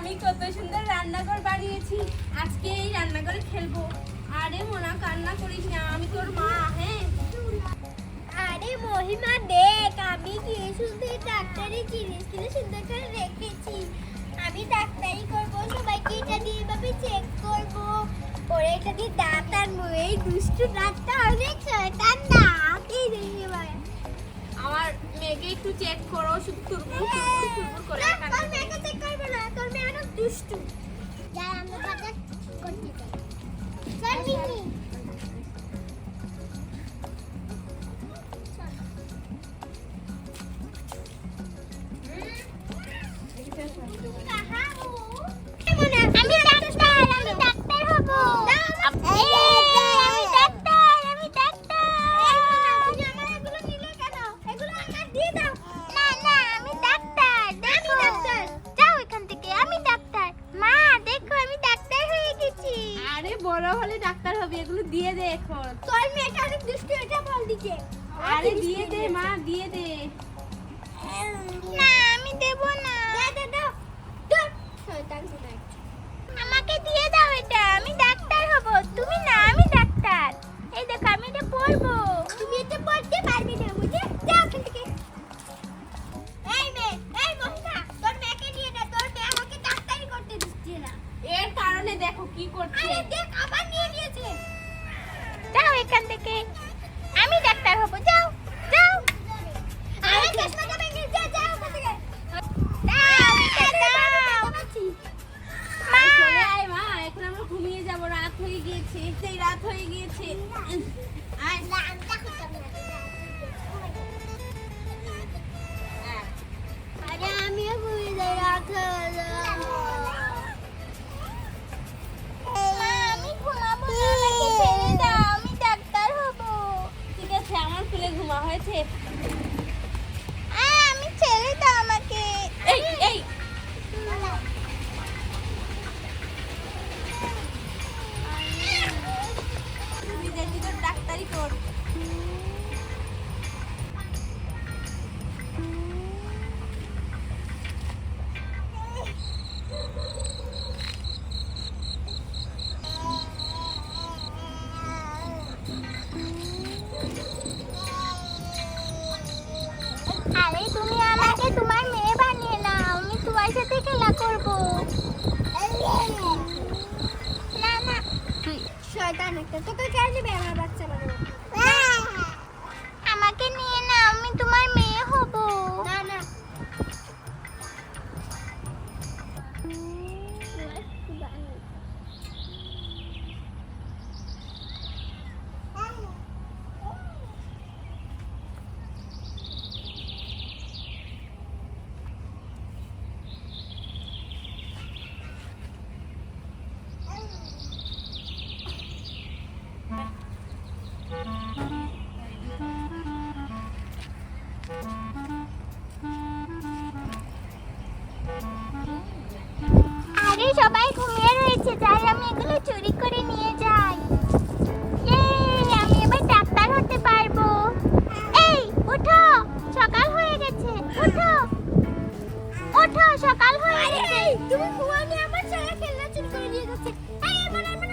আমি কত সুন্দর রান্নাঘর বানিয়েছি, আজকে এই রান্নাঘরে খেলবো। আরে মোনা কান্না করিস না, আমি তোর মা। হ্যাঁ আরে মহিমা দেখ, আমি কি সুন্দর ডাক্তারি জিনিস কিনে সুন্দর করে রেখেছি। আমি ডাক্তারি করবো, সবাইকে এটা দিয়ে এভাবে চেক করবো, পরে এটা দিয়ে দাঁত আনবো। এই দুষ্টু দাঁতটা অনেক শয়তান দাঁত। এই দেখি ভাই, আমার মেয়েকে একটু চেক করো, শুধু তুরবুর করে তোর মেয়েকে চেক করবো না, তোর মেয়ে অনেক দুষ্টু। যাই আমরা বাজার করতে যাই। চল মিনি। বড় হলে ডাক্তার হবে, এগুলো দিয়ে দে এখন। তোর মেয়েটা অনেক দুষ্টু, এটা বল দিকে। আরে দিয়ে দে মা, দিয়ে দে। না আমি দেব না। দে দে দাও। ধর শয়তান শয়তান। আমাকে দিয়ে দাও এটা, আমি ডাক্তার হব। তুমি না, আমি ডাক্তার। এই দেখো আমি এটা পড়বো। তুমি এটা পড়তে পারবি না, বুঝে? যাও এখান থেকে। এই মেয়ে, এই মহিলা, তোর মেয়েকে দিয়ে দে, তোর মেয়ে আমাকে ডাক্তারি করতে দিচ্ছে না। এর কারণে দেখো কি করছে। আরে দেখ আবার নিয়ে নিয়েছে। যাও এখান থেকে, আমি ডাক্তার হব। যাও যাও। আরে চশমাটা ভেঙে যা, যাও এখান থেকে। দাও এটা দাও। মা চলে আয় মা, এখন আমরা ঘুমিয়ে যাব, রাত হয়ে গিয়েছে, সেই রাত হয়ে গিয়েছে। আয় না আমি ডাক্তার না। আরে আমিও ঘুমিয়ে যাই, রাত হয়ে গেল। মা আমি ঘুমাবো না, আমাকে ছেড়ে দাও, আমি ডাক্তার হব। ঠিক আছে, আমার কুলে ঘুমা হয়েছে। আমি ছেড়ে দাও আমাকে। এই এই তুই দেখি তোর ডাক্তারি কর। আরে তুমি আমাকে তোমার মেয়ে বানিয়ে নাও, আমি তোমার সাথে খেলা করব। না না তুই শয়তান একটা, তোকে কে নেবে আমার বাচ্চা বানাবো? আমাকে নিয়ে নাও, আমি তোমার মেয়ে হব। না না আরে সবাই ঘুমিয়ে রয়েছে, যাই আমি এগুলো চুরি করে নিয়ে যাই। আমি এবার ডাক্তার হতে পারবো। এই ওঠো, সকাল হয়ে গেছে, ওঠো ওঠো, সকাল হয়ে গেছে। তুমি ঘুমানি, আমার সারা খেলনা চুরি করে নিয়ে যাচ্ছে। এই এমন এমন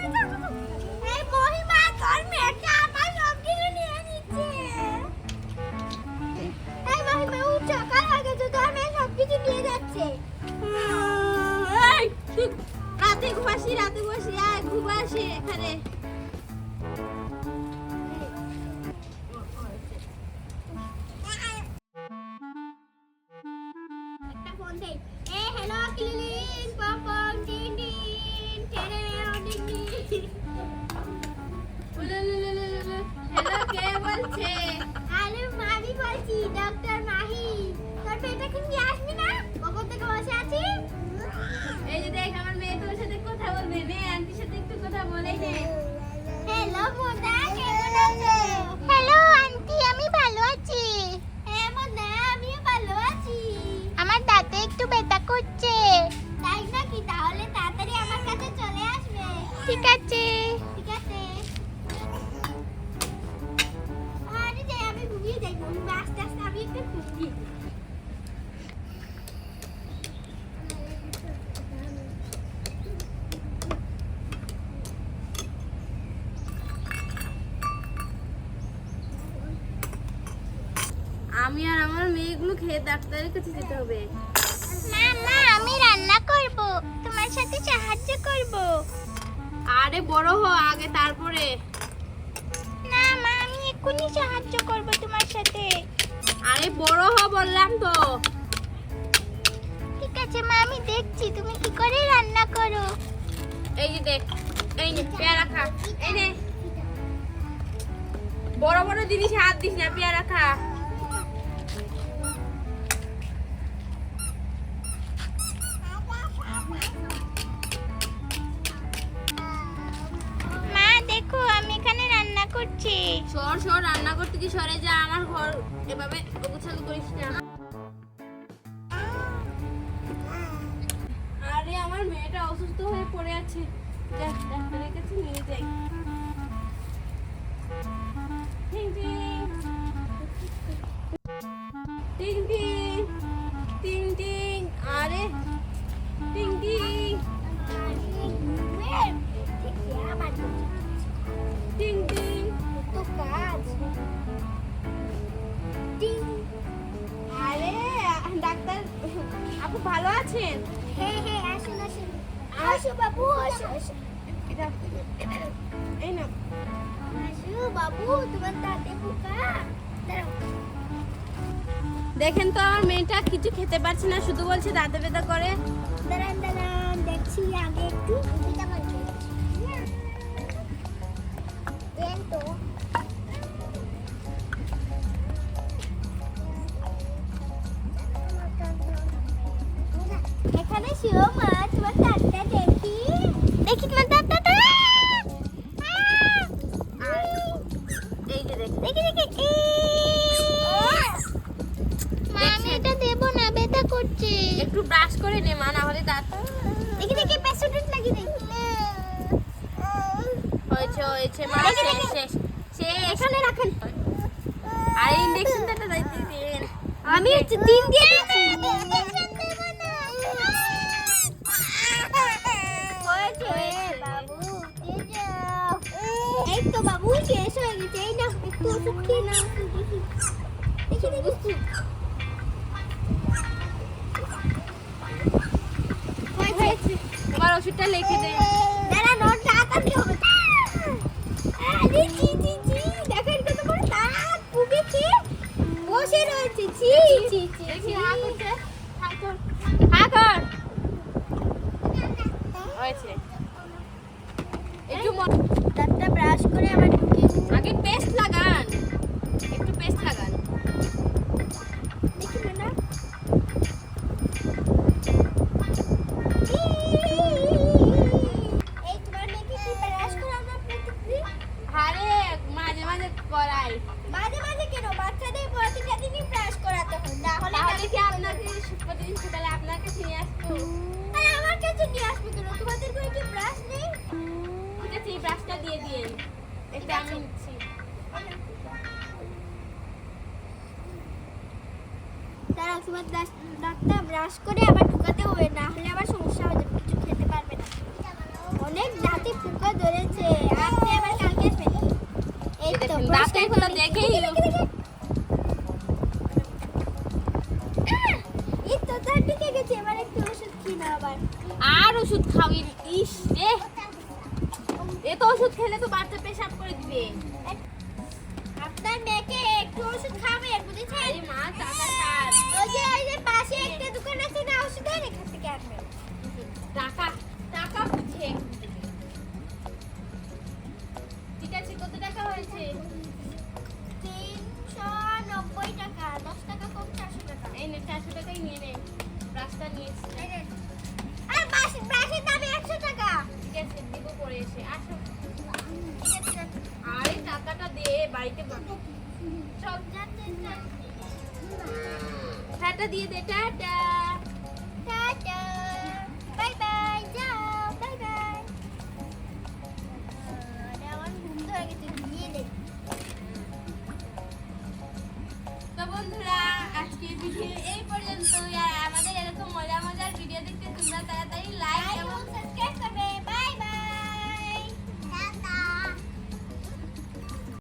এই মহিমা, তোর মেয়েটা আমার সব কিছু নিয়ে নিচ্ছে। এই মহিমা উঠ, সকাল হয়ে গেছে, তোর মেয়ে সব কিছু নিয়ে যাচ্ছে। এই তুই রাতে ঘুমাসি, রাতে ঘুমাসি, আয় ঘুমাসি এখানে। একটা ফোন দেই। এই হ্যালো ক্লিনিং পপং টিন টিন টেরে ডিং ডিং। হ্যালো, কে বলছে? আরে মামি বলছি, ডক্টর মাহি। তোর মেয়েটা কি নিয়ে আসবি না? কখন থেকে বসে আছি। এই যে দেখ, আমার মেয়ে তোর সাথে কথা বলবে, নে আন্টির সাথে একটু কথা বলে নে। হ্যালো মোদা, কেমন আছো? হ্যালো আন্টি, আমি ভালো আছি। হ্যাঁ মোদা, আমিও ভালো আছি। আমার দাঁতে একটু ব্যথা করছে। তাই নাকি? তাহলে তাড়াতাড়ি আমার কাছে চলে আসবে। ঠিক আছে ঠিক আছে। আরে যাই, আমি ঘুমিয়ে যাই, আস্তে আস্তে আমি একটু ঘুমিয়ে যাই। আমি আর আমার মেয়েগুলো খেয়ে ডাক্তারের কাছে যেতে হবে। মা মা আমি রান্না করব, তোমার সাথে সাহায্য করব। আরে বড় হ আগে, তারপরে। না মা আমি এক্ষুনি সাহায্য করব তোমার সাথে। আরে বড় হ বললাম তো। ঠিক আছে মা, আমি দেখছি তুমি কি করে রান্না করো। এই যে দেখ, এই নে পেয়ারা খা, এই নে। বড় বড় জিনিস হাত দিস না, পেয়ারা খা। মা দেখো আমি এখানে রান্না করছি। সর সর, রান্না করতে কি সরে যা, আমার ঘর এভাবে গোছানো করিস না। আরে আমার মেয়েটা অসুস্থ হয়ে পড়ে আছে, দেখ ডাক্তারের কাছে নিয়ে যাই। টিং টিং টিং টিং টিং টিং, আরে টিং টিং টিং টিং। তো কাজ আরে ডাক্তার আপু ভালো আছেন? হ্যাঁ হ্যাঁ আসুন আসুন আসো বাবু আসো আসো এটা এই না। আসো বাবু, তোমার দাঁতে পোকা। দাঁড়াও। দেখেন তো আমার মেয়েটা কিছু খেতে পারছে না, শুধু বলছে দাঁতে ব্যথা করে। দাঁড়ান দাঁড়ান দেখছি আগে একটু ভিটামিন দেন তো। এখানে শিও মা, তোমার দাঁতটা দেখি। দেখি তোমার দাঁতটা। এই যে দেখ, দেখি দেখি। মা আমি এটা দেবো না, ব্যথা করছে। একটু ব্রাশ করে নে মা, না হলে দাঁত। দেখি দেখি প্যাসোডেন্ট লাগিয়ে দেই। হয়েছে হয়েছে মা, দেখি, শেষ দেখি। শেষ শেষ। এখানে রাখেন। আর ইনজেকশনটা দিতে দিন। আমি হচ্ছে দিন দিয়ে দিচ্ছি। এই তো বাবু শেষ হয়ে গেছে। এই না একটু ওষুধ খেয়ে নাও। দেখি দেখি হয়েছে, তোমার ওষুধটা লিখে দে। দাঁড়া নোট তাড়াতাড়ি হবে। আরে জি জি জি, দেখেন কত বড় দাঁত পুবে খেয়ে বসে রয়েছে। জি জি জি দেখি হা করতে, হা কর, হা কর। হয়েছে। একটু দাঁতটা ব্রাশ করে আবার ঢুকিয়ে দিই। আগে পেস্ট লাগান, একটু পেস্ট লাগান। দেখি না এই তোমার মেয়েকে কি ব্রাশ করানো প্রতিদিন? আরে মাঝে মাঝে করাই। মাঝে মাঝে কেন, বাচ্চাদের প্রতিটা দিনই ব্রাশ করাতে হয়, না হলে তাহলে কি আপনাকে প্রতিদিন সকালে আপনার কাছে নিয়ে আসবো? আরে আমার কাছে নিয়ে আসবে কেন? তোমাদের ঘরে কি ব্রাশ নেই? ঠিক আছে, এই ব্রাশটা দিয়ে দিন। এটা আমি নিচ্ছি। দাঁড়াও, তোমার দাঁতটা ব্রাশ করে আবার ঢুকাতে হবে, না হলে আবার সমস্যা হয়ে যাবে, কিছু খেতে পারবে না। অনেক দাঁতে পোকা ধরেছে, আপনি আবার কালকে আসবেন। এই তো দেখুন, brush দাঁতের করে গুলো নিই। দেখেই দেখি, দেখি, দেখি। এই তো দাঁত ঢুকে গেছে, এবার একটু ওষুধ খেয়ে নাও আবার। আর ওষুধ খাওয়াই। ইস রে, এত ওষুধ খেলে তো বাচ্চা পেশাব করে দিবে। আপনার মেয়েকে একটু ওষুধ খাবেন, বুঝেছেন? আরে মা, টাকা ছাড়। ওই যে পাশে একটা দোকান আছে না ওষুধের, এখান থেকে আনবেন। টাকা টাকা বুঝে। ঠিক আছে, কত টাকা হয়েছে? 390 টাকা, 10 টাকা কম, 400 টাকা। এই নে, 400 টাকাই নিয়ে নে। রাস্তা নিয়েছি। এই নেন। আর ব্রাশের দাম 100 টাকা। ঠিক আছে, দিব পরে এসে। আসো। ঠিক আছে, যান। আরে টাকাটা দে, বাড়িতে চল। যান, যান, যান। টাটা দিয়ে দে, টাটা।